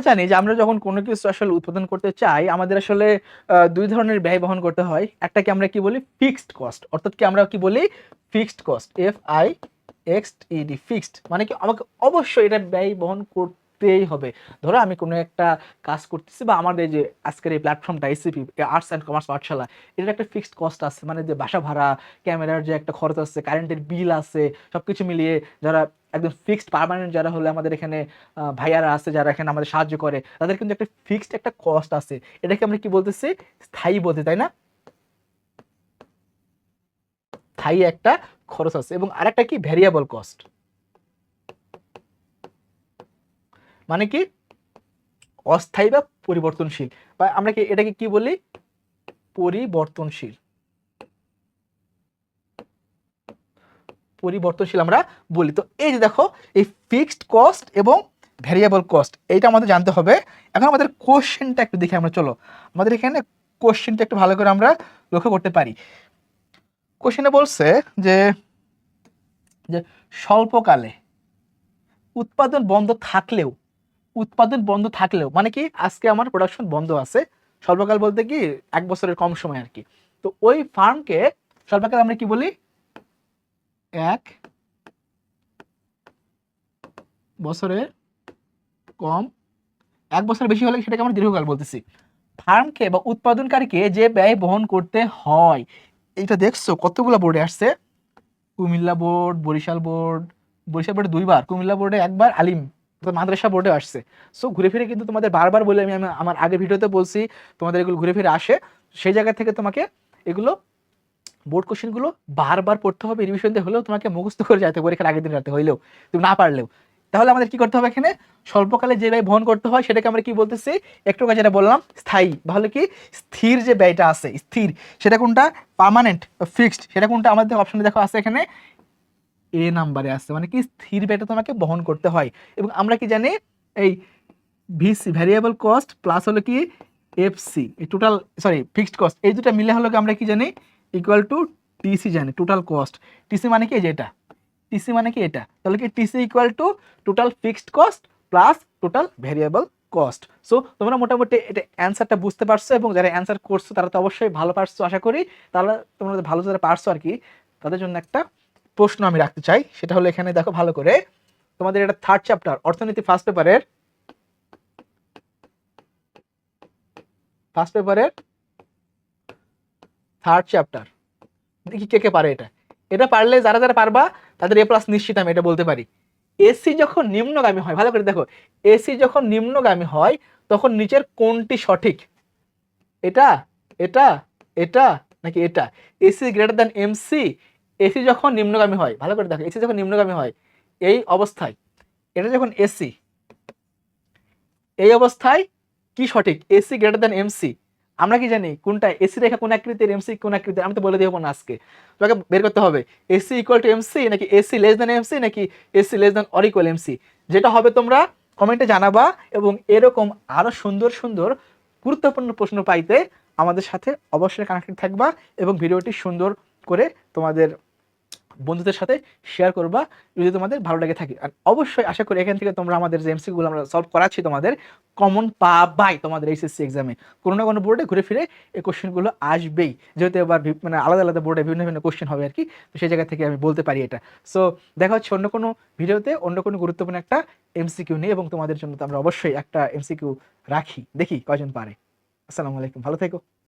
জানি যে আমরা যখন কোনো কিছু আসলে উৎপাদন করতে চাই আমাদের আসলে দুই ধরনের ব্যয় বহন করতে হয়। একটাকে আমরা কি বলি ফিক্সড কস্ট, অর্থাৎ কি আমরা কি বলি ফিক্সড কস্ট, FIXED ফিক্সড, মানে কি আমাকে অবশ্যই এটা ব্যয় বহন করতেই হবে। ধরো আমি কোনো একটা কাজ করতেছি বা আমাদের এই যে আজকের এই প্ল্যাটফর্মটা এসিপি আর্টস অ্যান্ড কমার্স পাঠশালা, এটার একটা ফিক্সড কস্ট আছে, মানে যে বাসা ভাড়া, ক্যামেরার যে একটা খরচ আছে, কারেন্টের বিল আছে, সবকিছু মিলিয়ে যারা একদম ফিক্সড পার্মানেন্ট যারা হলে আমাদের এখানে ভাইয়ারা আছে যারা এখানে আমাদের সাহায্য করে, তাদের কিন্তু একটা ফিক্সড একটা কস্ট আছে। এটাকে আমরা কি বলতেছি স্থায়ী বলতে, তাই না? স্থায়ী একটা খরচ আছে। এবং আরেকটা কি ভ্যারিয়েবল কস্ট, মানে কি অস্থায়ী বা পরিবর্তনশীল, বা আমরা কি এটাকে কি বলি পরিবর্তনশীল, পরিবর্তনশীল আমরা বলি। তো এই যে দেখো এই ফিক্সড কস্ট এবং ভ্যারিয়েবল কস্ট এইটা আমাদের জানতে হবে। এখন আমাদের কোশ্চেনটা একটু দেখি আমরা, চলো আমাদের এখানে কোশ্চেনটা একটু ভালো করে আমরা লক্ষ্য করতে পারি। কোশ্চেনে বলছে যে যে স্বল্পকালে উৎপাদন বন্ধ থাকলেও, উৎপাদন বন্ধ থাকলেও মানে কি আজকে আমার প্রোডাকশন বন্ধ আছে, স্বল্পকাল বলতে কি 1 বছরের কম সময় আর কি। তো ওই ফার্মকে স্বল্পকাল আমরা কি বলি 1 বছরের কম, 1 বছর বেশি হলে সেটাকে আমরা দীর্ঘকাল বলতেছি। ফার্মকে বা উৎপাদনকারীকে যে ব্যয় বহন করতে হয়, এইটা দেখছো কতগুলো বোর্ডে আসছে, কুমিল্লা বোর্ড, বরিশাল বোর্ড, বরিশাল বোর্ডে 2বার, কুমিল্লা বোর্ডে 1বার, আলিম অর্থাৎ মাদ্রাসা বোর্ডে আসছে। সো ঘুরে ফিরে কিন্তু তোমাদের বারবার বলে আমি আমার আগের ভিডিওতে বলছি তোমাদের এগুলো ঘুরে ফিরে আসে। সেই জায়গা থেকে তোমাকে এগুলো বোর্ড কোশ্চেনগুলো বারবার পড়তে হবে, রিভিশন দিয়ে হলেও তোমাকে মুখস্থ করে যেতে হবে পরীক্ষার আগের দিন রাতে হইলেও, তুমি না পারলেও। তাহলে আমাদের কি করতে হবে এখানে স্বল্পকালে যে ব্যয় বহন করতে হয় সেটাকে আমরা কি বলতেছি একটু আগে যেটা বললাম স্থায়ী, তাহলে কি স্থির যে ব্যয়টা আছে স্থির, সেটা কোনটা পার্মানেন্ট ফিক্সড, সেটা কোনটা আমাদের অপশনে দেখো আছে এখানে নাম্বারে আছে, মানে কি স্থির ব্যয়টা তোমাকে বহন করতে হয়। এবং আমরা কি জানি এই ভিসি ভ্যারিয়েবল কস্ট প্লাস হলো কি এফসি এই টোটাল, সরি ফিক্সড কস্ট, এই দুটো মিলে হলো কি আমরা কি জানি ইকুয়াল টু টিসি জানি, টোটাল কস্ট। টিসি মানে কি যেটা, টিসি মানে কি এটা, তাহলে কি TC equal to total fixed cost plus total variable cost. So তোমরা মোটামুটি এটা অ্যান্সারটা বুঝতে পারছো, এবং যারা অ্যান্সার করছো তারা তো অবশ্যই ভালো পারছো আশা করি। তাহলে তোমরা ভালো যারা পারছো আর কি, তাদের জন্য একটা প্রশ্ন আমি রাখতে চাই, সেটা হলো এখানে দেখো ভালো করে, তোমাদের এটা থার্ড চ্যাপ্টার অর্থনীতি ফার্স্ট পেপারের থার্ড চ্যাপ্টার, দেখি কে কে পারে এটা। এটা পারলে যারা যারা পারবা তাদের A+ নিশ্চিত, আমি এটা বলতে পারি। এসি যখন নিম্নগামী হয়, ভালো করে দেখো, এসি যখন নিম্নগামী হয় তখন নিচের কোনটি সঠিক, এটা, এটা, এটা, নাকি এটা? AC greater than MC, AC যখন নিম্নগামী হয়, ভালো করে দেখো, এসি যখন নিম্নগামী হয় এই অবস্থায়, এটা যখন এসি, এই অবস্থায় কি সঠিক এসি গ্রেটার দ্যান এমসি? আমরা কি জানি কোনটা এসি রেখা কোন আকৃতির, এমসি কোন আকৃতির, আমি তো বলে দেবো না আজকে, তোমাকে বের করতে হবে এসি ইকুয়াল টু এমসি নাকি এসি লেস দ্যান এমসি নাকি AC less than or equal MC. যেটা হবে তোমরা কমেন্টে জানাবা, এবং এরকম আরো সুন্দর সুন্দর গুরুত্বপূর্ণ প্রশ্ন পাইতে আমাদের সাথে অবশ্যই কানেক্টেড থাকবা, এবং ভিডিওটি সুন্দর করে তোমাদের বন্ধুদের সাথে শেয়ার করবা যদি তোমাদের ভালো লেগে থাকে। আর অবশ্যই আশা করি এখান থেকে তোমরা আমাদের যে এমসিকিউগুলো আমরা সলভ করাচ্ছি তোমাদের কমন পাবাই তোমাদের এইচএসসি এক্সামে, কোনো না কোনো বোর্ডে ঘুরে ফিরে এই কোশ্চেনগুলো আসবেই, যেহেতু এবার মানে আলাদা আলাদা বোর্ডে ভিন্ন ভিন্ন কোশ্চেন হবে আর কি। তো সেই জায়গা থেকে আমি বলতে পারি এটা। সো দেখা হচ্ছে অন্য কোনো ভিডিওতে অন্য কোনো গুরুত্বপূর্ণ একটা এমসিকিউ নিয়ে, এবং তোমাদের জন্য তো আমরা অবশ্যই একটা এমসিকিউ রাখি, দেখি কয়জন পারে। আসসালামু আলাইকুম, ভালো থেকো।